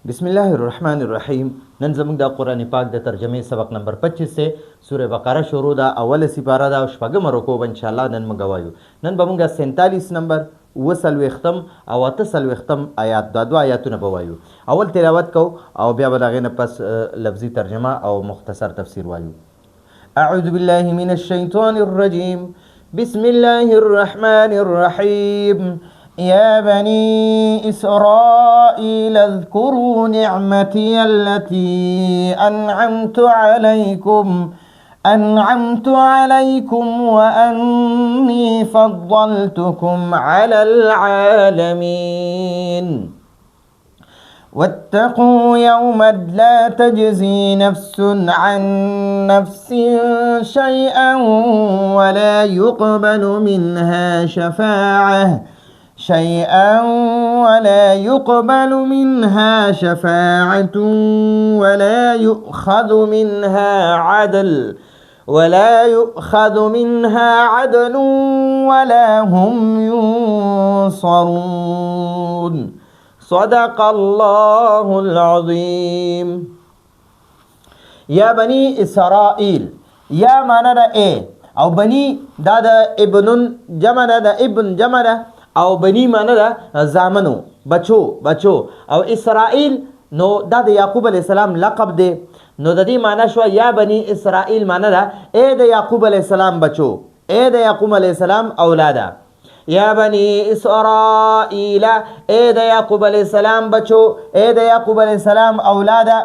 بسم الله الرحمن الرحیم. نن زموږ د قرآن پاک د ترجمې سبق نمبر 25 سے سوره بقره شروع ده. اوله سپاره ده او شپږمه رکوع به انشاءالله نن موږ وایو. نن به موږ 47 نمبر 40 او 48 آیات دا دوه آیاتونه به وایو. اول تلاوت کو او بیا به د هغې نه پس لفظي ترجمه او مختصر تفسیر وایو. اعوذ بالله من الشیطان الرجیم. بسم الله الرحمن الرحیم. يا بني إسرائيل اذكروا نعمتي التي أنعمت عليكم وأني فضلتكم على العالمين. واتقوا يوما لا تجزي نفس عن نفس شيئا ولا يقبل منها شفاعة ولا يؤخذ منها عدل ولا هم ينصرون. صدق الله العظيم. يا بني إسرائيل، يا مانا دا او بني دا ابن جمع دا ابن جمع دا او بنی معنی دا زامنو بچو او اسرائیل نو دا د یعقوب علیہ السلام لقب دی. نو د دې معنی شو یا بنی اسرائیل معنی دا اے د یعقوب علیہ السلام بچو، اے د یعقوب علیہ السلام اولادا. یا بنی اسرائیل اے د یعقوب علیہ السلام بچو، اے د یعقوب علیہ السلام اولادا.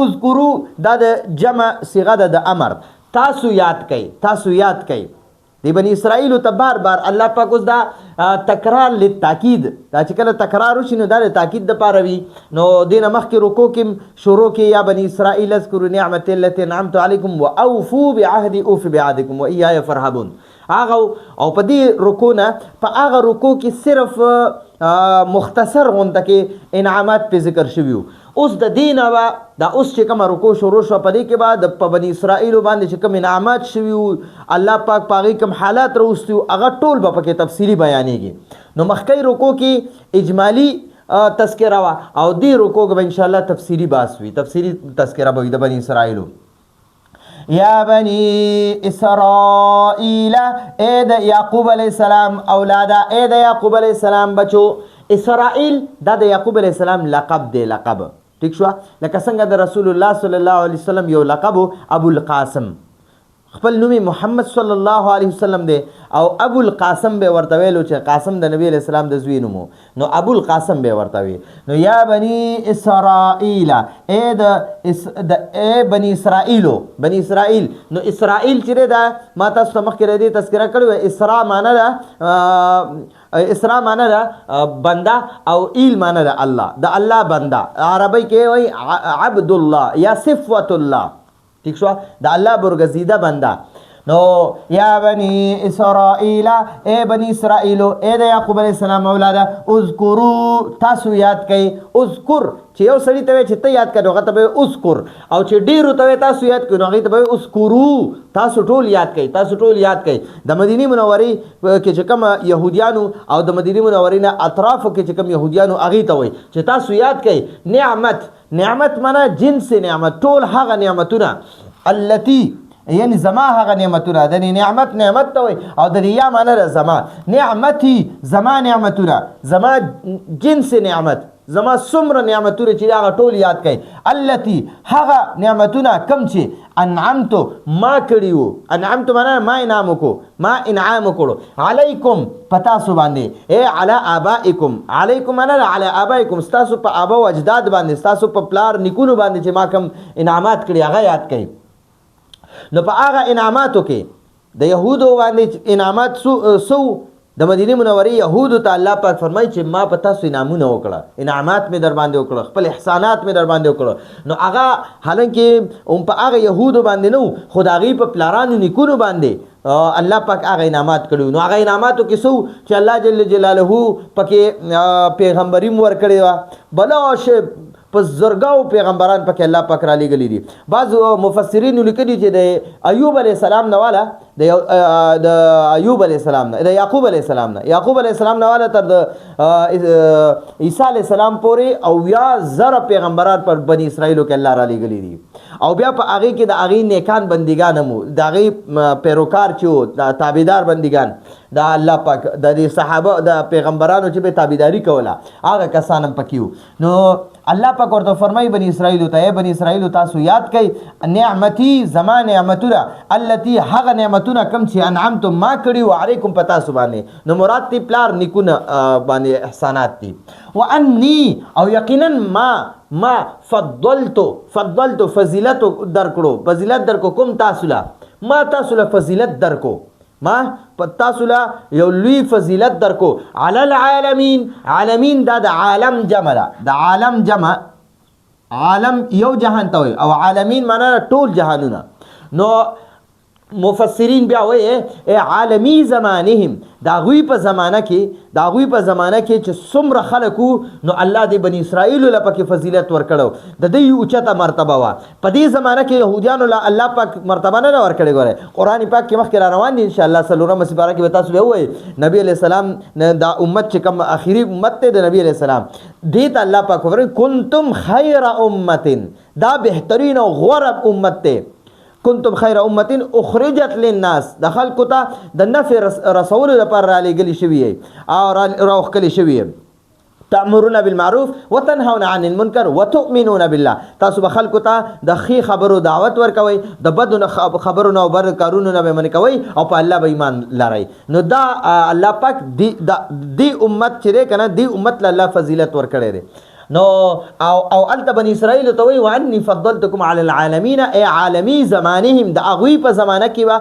اذکرو دا د جمع صيغه د امر. تاسو یاد کئ دی بنی اسرائیل ته بار بار الله پاک اوس دا تکرار للتاکید، دا چې کله تکرار وشي نو دا د تاکید دپاره وي. نو دینه مخکې رکوع کې شروع کې یا بنی اسرائیل اذکروا نعمتي التي انعمت علیکم واوفوا بعهدي اوف بعهدکم وایاي فرهبون. هغه او په دې رکوع نه په هغه رکوع کې صرف مختصر غونډه کې انعامات په ذکر شوي. اوس د دین وا دا اوس چې کوم رکوع شروع شو په دې کې بعد په بنی اسرائیل باندې چې کوم انعامات شوي الله پاک پاغي کوم حالات راوستي هغه ټول به پکې تفصیلی بیانېږي. نو مخکې رکوع کې اجمالی تذکرہ وا او دې رکوع کې به ان شاء الله تفصیلی باس وي، تفصیلی تذکرہ به د بنی اسرائیل. یا بنی اسرائیل اے د یعقوب علیہ السلام اولادا، اے د یعقوب علیہ السلام بچو. اسرائیل دا د یعقوب علیہ السلام لقب دی، لقب ٹھیک شو. لکه څنګه د رسول الله صلی الله علیه وسلم یو لقب ابو القاسم، خپل نوم محمد صلی الله علیه وسلم دی او ابو القاسم به ورته ویلو چې قاسم د نبی علیہ السلام د زوی نومو، نو ابو القاسم به ورته وی. نو یا بنی اسرائیل اے بنی اسرائیل نو اسرائیل چې دا ما تاسو ته مخکې ردی تذکرہ کړو. اسرا معنی دا بنده او ایل معنی دا الله، د الله بنده. عربی کې وای عبد الله یا صفوت الله، ٹھیک شو، د الله برگزیده بنده. نو یا بنی اسرائیل اے بنی اسرائیل اے د یعقوب علیہ السلام اولاده. اذکرو تاسو یاد کئ. اذکر چې یو سړی ته چې ته یاد کړو هغه ته به اذکر، او چې ډیرو ته تاسو یاد کړو هغه ته به اذکرو. تاسو ټول یاد کئ. د مدینه منورې کې چې کوم يهوديانو او د مدینه منورې نه اطرافو کې چې کوم يهوديانو هغه ته وای چې تاسو یاد کئ نعمت معنا جنس نعمت، ټول هغه نعمتونه التي یعنی زما هغه نعمتونه د نعمت ته وای او د ریا معنا زما نعمتي، زما نعمتونه، زما جنس نعمت، زما څومره نعمتونه چې هغه ټول یاد کړئ. التي هغه نعمتونه کم چې انعمت ما کړیو، انعمت معنا ما انعام وکړو علیکم پتا سو باندې، اے علی آبائکم، علیکم معنا علی آبائکم تاسو په آبا او اجداد باندې، تاسو په پلار نیکونو باندې چې ما کم انعامات کړی هغه یاد کړئ. نو په هغه انعاماتو کې د یهودو باندې انعامات سو د مدینه منورې یهودو ته الله پاک فرمایي چې ما په تاسو انعامونه وکړه، انعامات مې در باندې وکړه، خپل احسانات مې در باندې وکړه. نو هغه حالانکه په هغه یهودو باندې نو خو د هغې په پلارانو نیکونو باندې الله پاک هغه انعامات کړي. نو هغه انعاماتو کې څه چې الله جل جلاله پکې پیغمبري م ورکړې وه، بلاشه په زرګاو پیغمبران پکې الله پاک را لېږلي دي. بعض مفسرین لیکلي چې د ایوب علیه السلام نه والا د ایوب علیه السلام نه، د یعقوب علیه السلام نه، یعقوب علیه السلام نه والا تر د عیسی علیه السلام پورې او یا زره پیغمبران پر بنی اسرائیلو کې الله را لېږلي دي. او بیا په هغې کې د هغې نیکان بندګان هم وو، د هغې پیروکار چې وو، د تابعدار بندګان د الله پاک د دې صحابه د پیغمبرانو چې به تابعداري کوله هغه کسان هم پکې وو. نو الله پاک ورته فرمایي بني اسرائیلو ته، ای بني اسرائیلو تاسو یاد کړئ نعمتي زما نعمتونه التي هغه نعمتونه کوم چې انعمتم ما کړي و علیکم په تاسو باندې. نو مراد دی پلار نیکونه باندې احسانات دي. وانی او یقینا ما فضلتو فضیلت درکړو، فضیلت درکو کوم تاسو له، ما تاسو له فضیلت درکو، ما تاسو له یو لوی فضیلت درکو علی العالمین. عالمین دا د عالم جمع ده، د عالم جمع عالم یو جهان ته وي او عالمین معنا ټول جهانونه. نو مفسرین بیا وایي عالمی زمانهم، دا غوی په زمانه کې چې څومره خلکو نو الله دې بنی اسرائیل له پکې فضیلت ورکړو، د دې اوچته مرتبه وا. په دې زمانه کې يهوديانو له الله پاک مرتبه نه ورکړي. ګوره قرآن پاک کې مخکې را روان دي ان شاء الله سلورمه سپاره کې به تاسو به وایي نبی علیہ السلام دا امت چې کوم اخیری امت ته د نبی علیہ السلام دې ته الله پاک ورکړي کنتم خیر امه، دا بهترین او غوره امت ته. کنتم خیر امتین اخرجت للناس، د خلکو ته د نفع رسولو لپاره را لېږلي شوي او راوښکلي شوي. تأمرون بالمعروف وتنهون عن المنکر وتؤمنون بالله، تاسو به خلکو ته د ښې خبرو دعوت ورکوئ، د بدو خبرونو او بد کارونو نه به منع کوئ او په الله به ایمان لرئ. نو دا الله پاک دې امت چې دی که نه دې امت له الله فضیلت ورکړی دی. نو او الته بنی اسرائیل ته وی وانی فضلتکم علی العالمین، ای عالمی زمانهم، د اغوی په زمانه کې وا،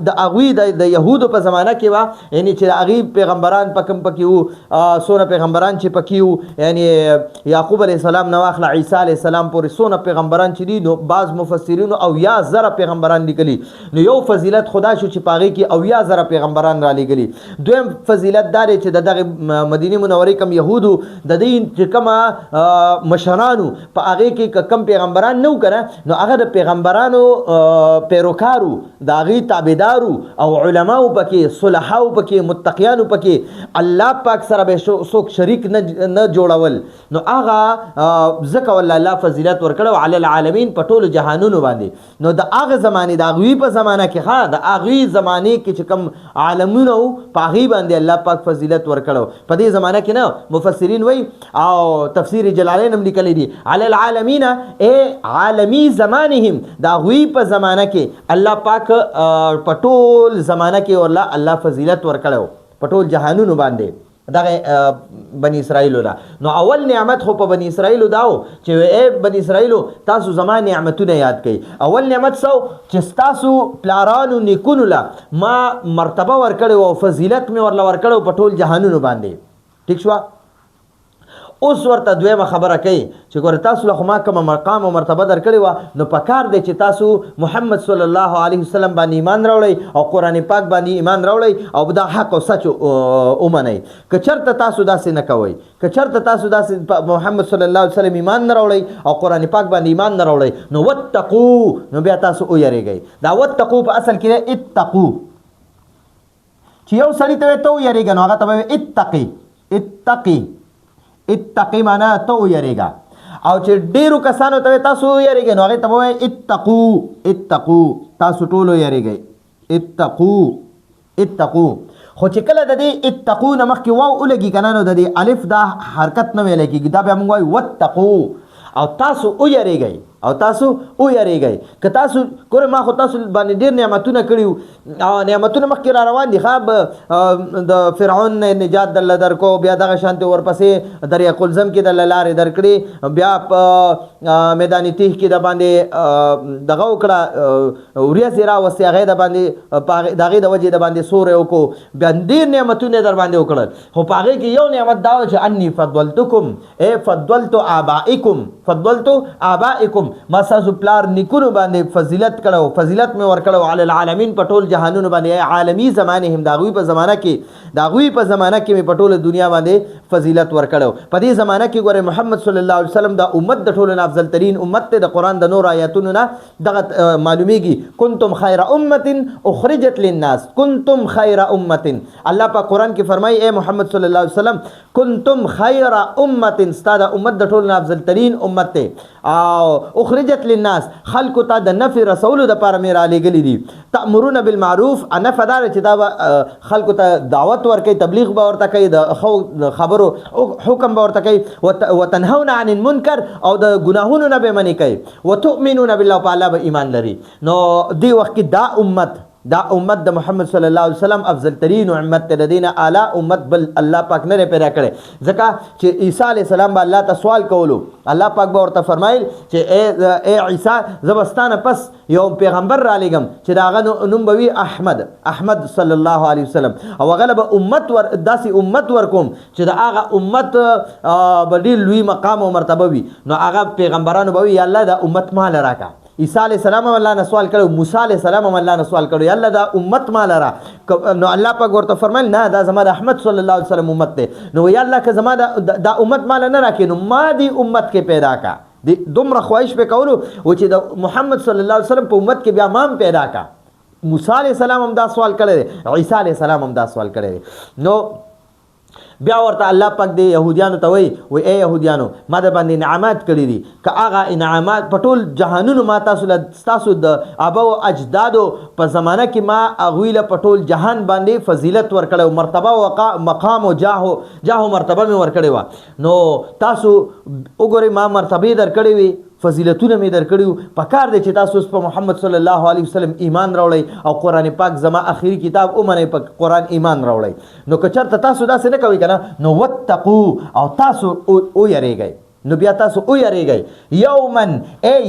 د اغوی د یهودو په زمانه کې وا، یعنی چې اغوی پیغمبران پکم پکې وو، سونه پیغمبران چې پکې وو، یعنی یعقوب علیه السلام نو اخلا عیسی علیه السلام پورې سونه پیغمبران چې دي. نو بعض مفسرین او یا زره پیغمبران لیکلي. نو یو فضیلت خدا شو چې پاغي کې او یا زره پیغمبران را لېږلي. دویم فضیلت دار چې دغه مدینه منورې کم یهودو د دې چې کما مشرانو په هغه کې کم پیغمبران نو کنه، نو هغه د پیغمبرانو پیروکارو، د هغه تابعدارو او علماو پکې، صلحاو پکې، متقیانو پکې، الله پاک سره به څوک شریک نه جوړول. نو هغه ځکه ول الله فضیلت ورکړو علی العالمین په ټولو جهانونو باندې. نو د هغه زمانه د هغوی په زمانه کې د هغوی زمانه کې چې کم عالمونه په هغوی باندې الله پاک فضیلت ورکړو. په دې زمانه کې نه مفسرین وایي او تفسیر جلالین هم لیکلی دي علی العالمین، ای عالمی زمانهم، دا غوی په زمانه کې الله پاک په ټول زمانه کې الله فضیلت ورکړو په ټول جهانونو باندې دغه بنی اسرائیلو لا. نو اول نعمت خو په بنی اسرائیلو داو چې ای بنی اسرائیلو تاسو زما نعمتونه یاد کړئ. اول نعمت سو چې تاسو پلارانو نیکونو لا ما مرتبه ورکړو او فضیلت مې ورله ورکړو په ټول جهانونو باندې. ٹھیک شو؟ اوس ورته دویمه خبره کوي چې ګوره تاسو له خو ما کومه مقام او مرتبه درکړې وه، نو پکار دی چې تاسو محمد صلی الله علیه وسلم باندې ایمان راوړئ او قرآن پاک باندې ایمان راوړئ او دا حق او سچ ومنئ. که چېرته تاسو داسې نه کوئ، که چېرته تاسو داسې محمد صلی الله علیه وسلم ایمان نه راوړئ او قرآن پاک باندې ایمان نه راوړئ، نو واتقو، نو بیا تاسو ویریږئ. دا واتقو په اصل کې دی اتقو، چې یو سړي ته ته ویریږه نو هغه ته به اتقي اتقی معنا ته ویریږه. او چې ډیرو کسانو ته تاسو ویریږئ نو هغې ته به وایي اتقو، تاسو ټول ویریږئ، اتقو. خو چې کله د دې اتقو نه مخکې واو ولګي که نه، نو د دې الف دا حرکت نه ویلی کېږي، دا بیا موږ وایو واتقو. او تاسو ویریږئ، او تاسو ویریږئ. که تاسو ګوره ما خو تاسو باندې ډېر نعمتونه کړي وو، او نعمتونه مخکې را روان دي. د فرعون نه نجات درله درکو، بیا دغه شانتې ورپسې دریای قلزم کې درله لارې درکړې، بیا په میدان تیح کې د باندې دغه وکړه ورېځې راوستې، هغې د باندې د هغې د وجې د باندې سوری وکړو، بیا ډېر نعمتونه در باندې وکړل. خو په هغې کې یو نعمت دا و چې انی فضلتکم، ای فضلتو آبائکم، ما ستاسو پلار نیکونو باندې فضیلت کړو فضیلت مې ورکړو علی العالمین په ټول جهانونو باندې عالمی زمانه هم داغوی په زمانہ کې مې په ټول دنیا باندې فضیلت ورکړو په دې زمانہ کې ګوره محمد صلی الله علیه وسلم د امت د ټولو افضل ترین امت ته د قران د نور آیاتونو نه دغه معلومیږي کنتم خیر امه اخرجت للناس کنتم خیر امه الله په قران کې فرمایي اے محمد صلی الله علیه وسلم کنتم خیر امه استاد امت د ټولو افضل ترین امت ته او اخرجت للناس خلق ته د نفع رسول د پاره مې را لګلې دي تأمرون بالمعروف انا فدار چې دا خلق ته دعوت ورکوي تبلیغ به ورته کوي د خبرو حکم به ورته کوي وتنهون عن المنکر او د ګناهونو نه به منې کوي وتؤمنون بالله په الله به ایمان لري نو دی وخت کې دا امت د محمد صلی الله علیه وسلم افضل ترین امت ته دینه اعلی امت بل الله پاک نه پیدا کړي ځکه چې عیسی علیه السلام به الله ته سوال کولو الله پاک به ورته فرمایل چې اے عیسی زبستانه پس یو پیغمبر را لګم چې داغه نوم به وي احمد صلی الله علیه وسلم او غلب امت ور داسې امت ورکوم چې دا هغه امت به ډېر لوی مقام او مرتبه وي نو هغه پیغمبرانو به وي یا الله دا امت مال راکا عیسی علیہ السلام الله نه سوال کړو موسی علیہ السلام الله نه سوال کړو یا الله دا امت مال را نو الله پاک ورته فرمایل نه دا زما د احمد صلی الله علیه وسلم امت ته نو یا الله که زما دا امت مال نه راکې نو ما دی امت کې پیدا کا دومره خواهش به کولو و چې د محمد صلی الله علیه وسلم په امت کې بیا مام پیدا کا موسی علیہ السلام هم دا سوال کړی عیسی علیہ السلام هم دا سوال کړی نو بیا ورته الله پاک دی يهوديانو ته وای اے يهوديانو ما د باندې انعامات کړی دي که هغه انعامات په ټول جهانونو ما تاسو د ابا او اجدادو په زمانہ کې ما اغوی له په ټول جهان باندې فضیلت ورکړو مرتبه او مقام او جاه مرتبه مې ورکړې و نو تاسو وګورئ ما مرتبه درکړې وي فضیلتونه مې درکړیو په کار دی چې تاسو په محمد صلی الله علیه وسلم ایمان راوړئ او قرآن پاک زما اخري کتاب ومنئ په قرآن ایمان راوړئ نو که چېرته تاسو داسې نه کوئ که نه نو واتقو او تاسو ویریږئ نو بیا تاسو ویریږئ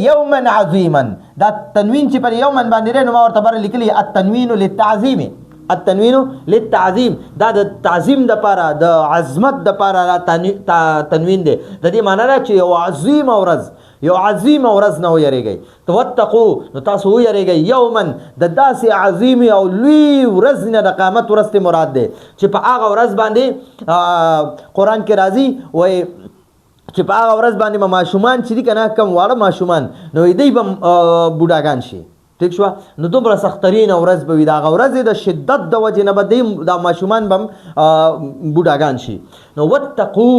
یوما عظیما دا تنوین چې پر یوما باندې دی نو ما ورته بره لیکلي التنوین للتعظیم التنوین للتعظیم دا د تعظیم د پاره د عظمت د پاره تنوین دی د دې معنی دا چې یو عظیم ورځ نه ویریږئ توتقو نو تاسو ویریږئ یوما د داسې عظیم او لوی ورځ نه د قیامت ورځ ته مراد دی چې په هغه ورځ باندې قرآن کې راځي وایي چې په هغه ورځ باندې ماشومان چې دي که نه کم واړه ماشومان نو دوی به بوډاګان شي ٹھیک شو نو دومره سخترین ورځ به وي د هغه ورځې د شدت د وجې نه به دا ماشومان به بوډاګان شي نو واتقو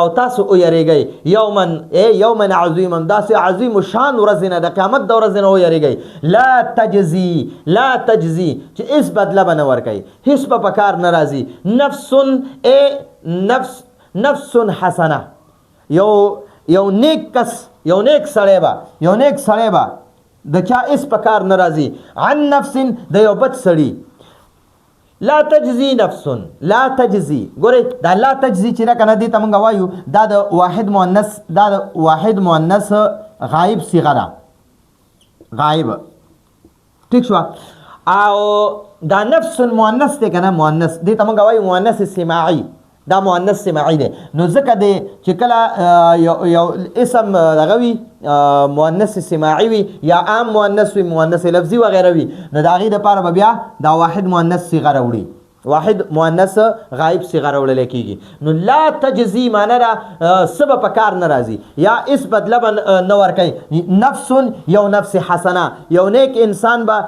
او تاسو ویریږئ یوما عظیما داسې عظیم شان ورځ نه د قیامت د ورځې نه ویریږئ لا تجزي چې هېڅ بدله به نه ورکوي هېڅ به په کار نه راځي نفس حسنه یو نیک کس یو نیک سړی به د چا اس په کار نه راځي عن نفس د یو بد سړي لا تجزي نفس لا تجزي ګورئ دا لا تجزي چې را کنه دې ته موږ وایو دا د واحد مؤنث غایب صیغه ده غایب ٹھیک شو او دا نفس مؤنث دی کنه مؤنث دې ته موږ وایو مؤنث سماعي دا مؤنث سماعي دی نو ځکه دی چې کله یو اسم دغه وي مؤنث سماعي وي یا عام مؤنث وي مؤنث لفظي وغیره وي نو د هغې دپاره به بیا دا واحد مؤنث صیغه راوړي واحد مؤنث غایب صیغه راوړلی کېږي نو لا تجزي معنی را څه به په کار نه راځي یا اس بدله به نه ورکوي نفس یو نفس حسنه یو نیک انسان به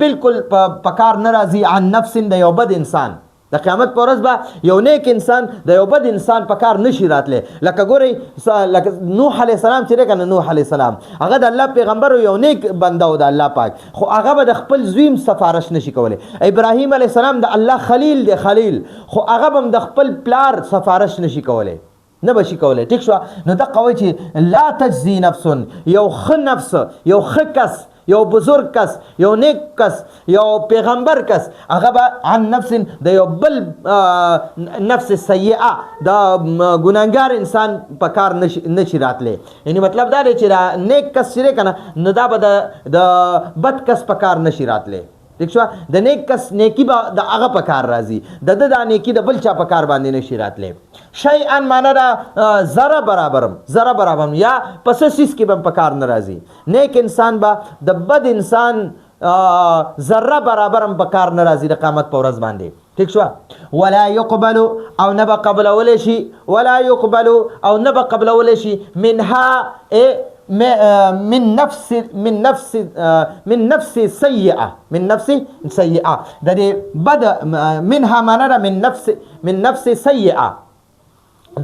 بالکل په کار نه راځي عن نفس د یو بد انسان د قیامت په ورځ به یو نیک انسان د یو بد انسان په کار نشي راتلی لکه ګورئ لکه نوح علیه السلام چې دی که نه نوح علیه السلام هغه د الله پیغمبر یو نیک بنده و د الله پاک خو هغه به د خپل زویم سفارش نشي کولی ابراهیم علیه السلام د الله خلیل دی خلیل خو هغه به هم د خپل پلار سفارش نشي کولی نه بشي کولی ټیک شوه نو دقه وایي چې لا تجزي نفس یو ښه نفس یو ښه کس یو بزرگ کس یو نیک کس یو پیغمبر کس هغه به عن نفس د یو بل نفس سیئه د ګناهګار انسان په کار نشي راتلی یعنی مطلب دا دی چې دا نیک کس چې دی که نه نو دا به د بد کس په کار نشي راتلی ٹھیک شو د نیک کس نیکی به د هغه په کار راځي د د نیکی د بل چا په کار باندې نشي راتلی شیئا معنا دا ذره برابرم یا پس سیس کې به په کار نه راځي نیک انسان به د بد انسان ذره برابرم په کار نه راځي د قیامت په ورځ باندې ٹھیک شو ولا يقبل او نبا قبل ولا شي ولا يقبل او نبا قبل ولا شي منها من نفس سيئه د دې بد منها معنا من نفس سيئه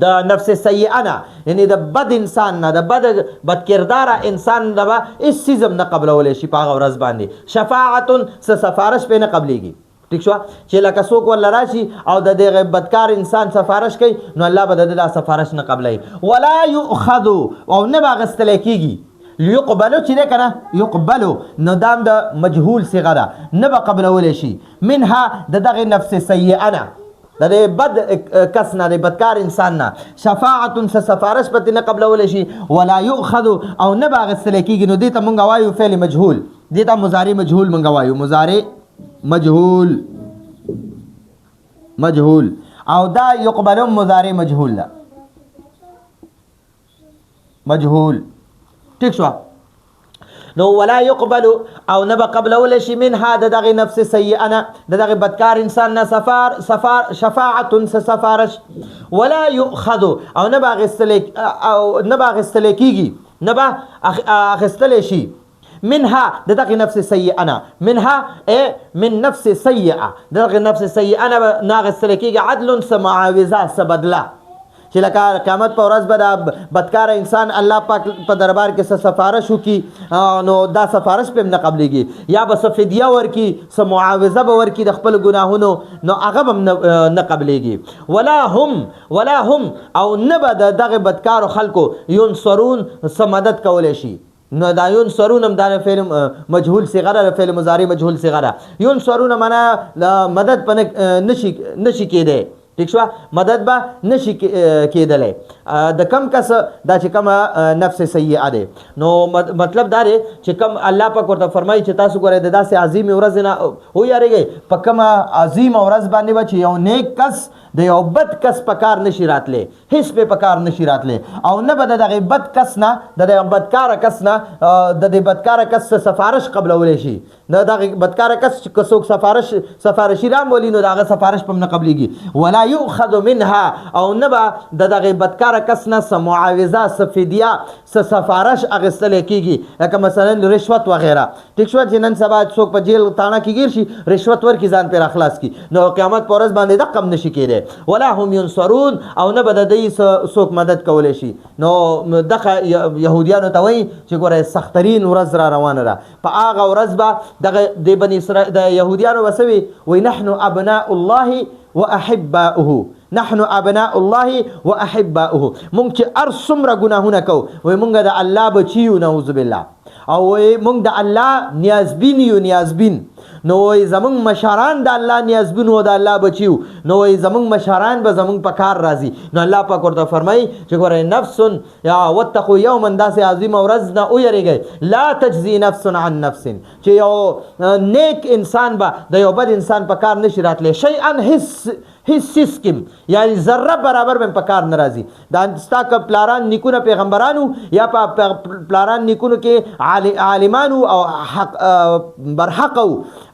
د نفس سیئه نه یعنی د بد انسان نه د بد کردار انسان نه به هیڅ څیز هم نه قبلولی شي په هغه ورځ باندې شفاعت څه سفارش پې نه قبلیږي ټیک شو چې لکه څوک ورله راشي او د دغه بدکار انسان سفارش کوي نو الله به د ده دا سفارش نه قبلوي ولا یؤخذ او نه به اخیستلی کېږي یقبلو چې دی که نه یقبلو نو دا هم د مجهول صیغه ده نه به قبلولی شي منها د دغې نفس سیئه نه د دې بد کس نه د بدکار انسان نه شفاعت څه سفارش پتې نه قبلولی شي ولا یؤخذ او نه به اخیستلی کېږي نو دې ته مونږ وایو فعل مجهول دې ته مضارع مجهول مونږ وایو مضارع مجهول او دا یقبلون مضارع مجهول ده مجهول ٹھیک شو نو ولا يقبل او نه به قبلولی شي منها د دغې نفس سیئه نه د دغې بدکار انسان نه شفاعت سفارش ولا یؤخذ او نه به اخیستلی کېږي نه به اخیستلی شي منها د دغې نفس سیئه نه منها من نفس سیئه د دغې نفس سیئه نه اخیستلی کېږي عدل څه معاوضه څه بدله چې لکه قیامت په ورځ به د بدکار انسان الله پاک په دربار کې څه سفارش وکړي نو دا سفارش پې هم نه قبلیږي یا به څه فدیه ورکړي څه معاوضه به ورکړي د خپل ګناهونو نو هغه به هم نه قبلیږي ولا هم او نه به د دغې بدکارو خلکو ینصرون څه مدد کولی شي نو دا ینصرون هم دا فعل مجهول صیغه ده فعل مضارع مجهول صیغه ده ینصرون معنا مدد په نشي کېدی ٹھیک شو مدد به نشي کېدلی د کم کس دا چې کومه نفس سیئه دی نو مطلب دا دی چې کم الله پاک ورته فرمایي چې تاسو ګورئ د داسې عظیمې ورځې نه ویارېږئ په کومه عظیمه ورځ باندې به چې یو نیک کس د یو بد کس په کار نشي راتلی هیڅ پې په کار نشي راتلی او نه به د دغې بد کس نه د دغه بدکاره کس نه د دې بدکاره کس سفارش قبلولی شي د دغې بدکاره کس چې که څوک سفارشي رامولي نو د هغه سفارش په هم نه قبلیږي ولا یؤخذ منها او نه به د دغې بدکاره کس نه څه معاوضه څه فدیه څه سفارش اخیستلی کېږي لکه مثلا رشوت وغیره ټیک شوه چې نن سبا څوک په جیل تاڼه کې ګیر شي رشوت ورکړي ځان پرې راخلاص کړي نو قیامت په ورځ باندې دقه هم نشي کېدی ولا هم ینصرون او نه به د دوی څوک مدد کولی شي نو دغه یهودیانو ته وایي چې ګوره سخترین ورځ را روانه ده په هغه ورځ به دغه د بني اسرائیل د یهودیانو به څه وایي نحن ابناء الله واحباؤه نحن ابناء الله واحباؤه مونږ چې هر څومره ګناهونه کوو وایي مونږ د الله بچي یو نعوذ بالله او وایي مونږ د الله نیازبین یو نیازبین نو وایي زمونږ مشران د الله نیازبین و د الله بچي یو نو وایي زمونږ مشران به زمونږ په کار راځي نو الله پاک ورته فرمایي چې ګورئ نفس یا واتقوا یوما داسې عظیمه ورځ نه ویرېږئ لا تجزي نفس عن نفس چې یو نیک انسان به د یو بد انسان په کار نشي راتلی شیئا هیڅ سیسکم یعنی ذره برابر به په کار نه راځي دا ستا که پلاران نیکونه پیغمبرانو یا په پلاران نیکونو کې عالمانو او برحق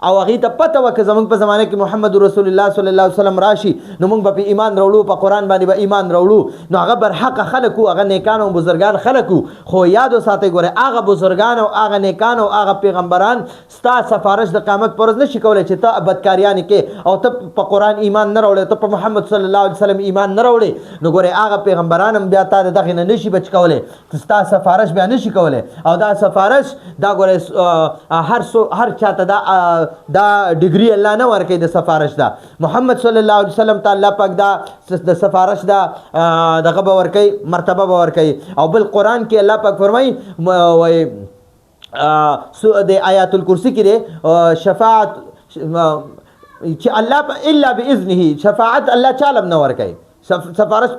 او هغې ته پته وه که زموږ په زمانه کې محمد رسول الله صلی الله علیه وسلم راشي نو موږ به په ایمان راوړو په قرآن باندې به ایمان راوړو نو هغه برحقه خلک وو هغه نیکان او بزرګان خلک وو خو یاد وساتئ ګورئ هغه بزرګان او هغه نیکان او هغه پیغمبران ستا سفارش د قیامت په ورځ نشي کولی چې ته بدکاریانې کې او ته په قرآن ایمان نه راوړې ته په محمد صلی الله علیه وسلم ایمان نه راوړې نو ګورئ هغه پیغمبران هم بیا تا د دغې نه نشي بچ کولی ستا سفارش بیا نشي کولی او دا سفارش دا ګورئ هر چاته دا ډیګري الله نه ورکوي د سفارش دا محمد صلی الله علیه وسلم ته الله پاک دا د سفارش دا دغه به ورکوي مرتبه به ورکوي او بل قرآن کې الله پاک فرمایي د آیات الکرسی کې دی شفاعت چې الله الا باذنه شفاعت الله چاله نه ورکوي سفارش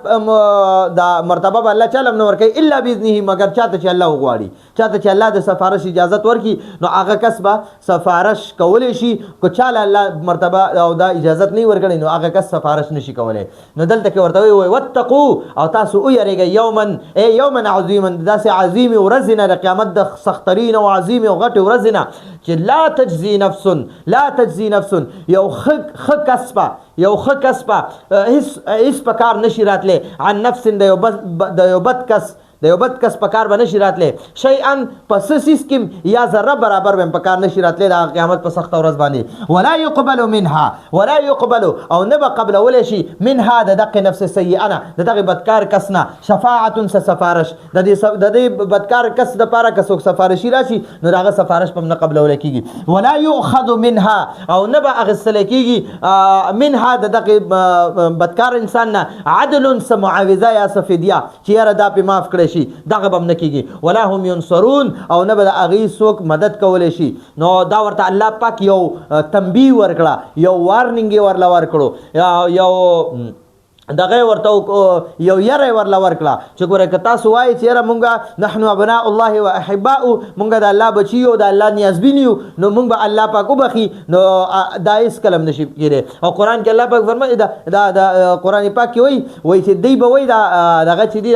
دا مرتبه به الله چاله نه ورکوي الا باذنه مگر چاته چې الله وغواړي چاته چې الله د سفارش اجازت ورکړي نو هغه کس به سفارش کولی شي که چاله الله مرتبه او دا اجازت نه ورکړي نو هغه کس سفارش نشي کولی نو دلته کې ورته وایي واتقوا او تاسو ویریږئ یوما عظیما داسې عظیم ورځ نه د قیامت د سخترین او عظیم او غټې ورځ نه چې لا تجزي نفس یو ښه کس به هیڅ په کار نشي راتلی عن نفس د یو بد کس په کار به نشي راتلی شیئا په څه څیز کې یا ذره برابر به په کار نشي راتلی د قیامت په سخته ورځ باندې ولا يقبل او نه به قبلولی شي منها د دغې نفس سیئه نه د دغې بدکار کس نه شفاعة سفارش د دې بدکار کس دپاره که څوک سفارشي راشي نو د هغه سفارش به هم نه قبلولی کېږي ولا یؤخذ منها او نه به اخیستلی کېږي منها د دغې بدکار انسان نه عدل څه معاوضه یا څه فدیه چې یاره دا پې معاف کړی شي دغه به هم نه کېږي ولا هم ینصرون او نه به د هغې څوک مدد کولی شي نو دا ورته الله پاک یو تنبیه ورکړه یو وارننګ یې ورله ورکړو یو دغه ورته یو یره ورله ورکړه چې ګوره که تاسو وایئ چې یاره مونږ نحنو ابناء الله و احباؤ مونږ د الله بچي یو د الله نیازبین یو نو مونږ به الله پاک وبخي نو دا هېڅکله هم نشي کېدی او قرآن کې الله پاک فرمایي دا قرآن پاک کې وایي چې دوی به وایي دغه چې دی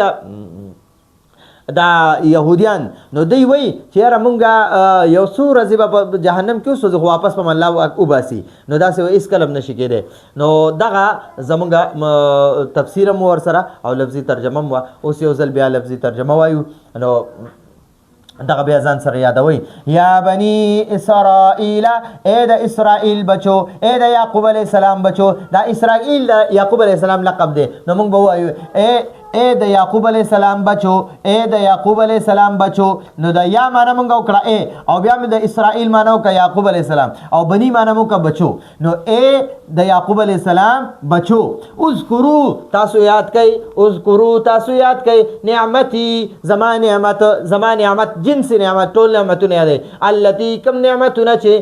دا یهودیان نو دوی وایي چې یاره مونږ یو څو ورځې به په جهنم کې اوسو خو واپس به الله وباسي نو داسې هېڅکله هم نشي کېدی نو دغه زمونږ تفسیر هم ورسره او لفظي ترجمه هم وه اوس یو ځل بیا لفظي ترجمه وایو نو دغه بیا ځان سره یادوئ یا بني اسرائیل ای د اسرائیل بچو ای د یعقوب علیه السلام بچو دا اسرائیل د یعقوب علیه السلام لقب دی نو موږ به ووایو ای د یعقوب علیه السلام بچو ای د یعقوب علیه السلام بچو نو د یا معنی موږ وکړه ای او بیا مې د اسرائیل معنی وکړه یعقوب علیه السلام او بني معنی مو وکړه بچو نو ای د یعقوب علیه السلام بچو اذکرو تاسو یاد کئ نعمتي زما نعمت جنس نعمت ټول نعمتونه یادې التي کم نعمتونه چې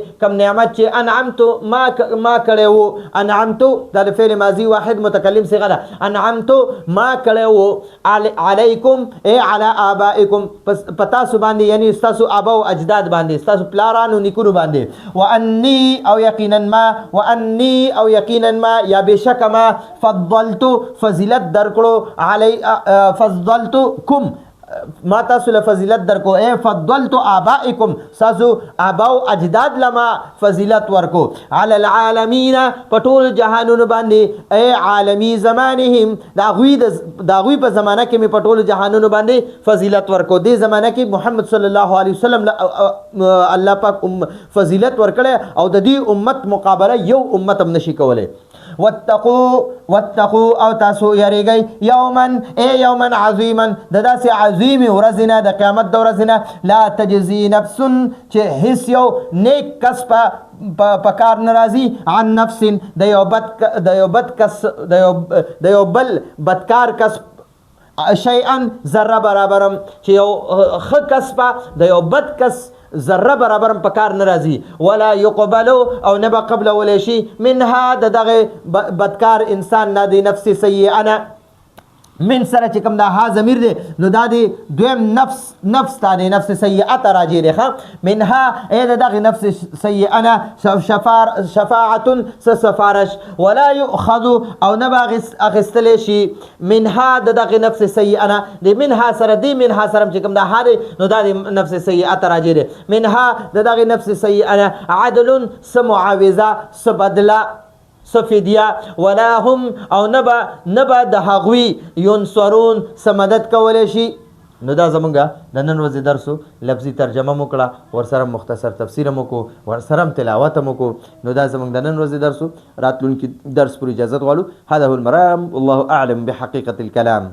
انعمتو ما کړی وو انعمتو دا د فعل ماضي واحد متکلم صيغه ده انعمتو ما کړی وو علیکم ای علی آبائکم پتاسو باندې یعنی ستاسو آبا او اجداد باندې ستاسو پلارانو نیکونو باندې وانی او یقینا ما یا بشک ما فضلتو فضیلت درکړو فضلتکم ما تاسو له فضیلت درکو اے فضلت آبائکم ساسو آبا او اجداد لما فضیلت ورکو علی العالمین پټول جهانونو باندې اے عالمی زمانهم دا غوی په زمانہ کې می پټول جهانونو باندې فضیلت ورکو دې زمانہ کې محمد صلی الله علیه وسلم الله پاک فضیلت ورکړي او د دې امت مقابله یو امت هم نشي کولای واتقوا او تاسو یریږئ یوما عظیما د داسې عظیم ورځ نه د قیامت د ورځ نه لا تجزي نفس چې هیڅ یو نیک کس په کار نه راځي عن نفس د یو بل بدکار کس شیئا ذره برابرم چې یو ښه کس په د یو بد کس ذره برابر په کار نه راځي ولا يقبل او نه به قبلولی شي منها د دغه بدکار انسان نه د نفس سیئه من سره چې کوم دا ها ضمیر دی نو دا دی دویم نفس تا دی نفس سیئه ته راجع دی منها ای د دغه نفس سیئه نه شفاعة سفارش ولا یؤخذ او نه به اخیستلی شي منها د دغه نفس سیئه نه د منها سره چې کوم دا ها دی نو دا د نفس سیئه ته راجع دی منها د دغه نفس سیئه نه عدل څه معاوضه څه بدله سفیدیا ولا هم او نبا د هغوی ینصرون سمدد کولی شي نو دا زمونږ د نن ورځې درسو لفظي ترجمه مو کړه ورسره مختصر تفسیر مو کو ورسره تلاوت مو کو نو دا زمونږ د نن ورځې درسو راتلونکي درس پر اجازه غواړو هذا هو المرام والله اعلم بحقيقة الكلام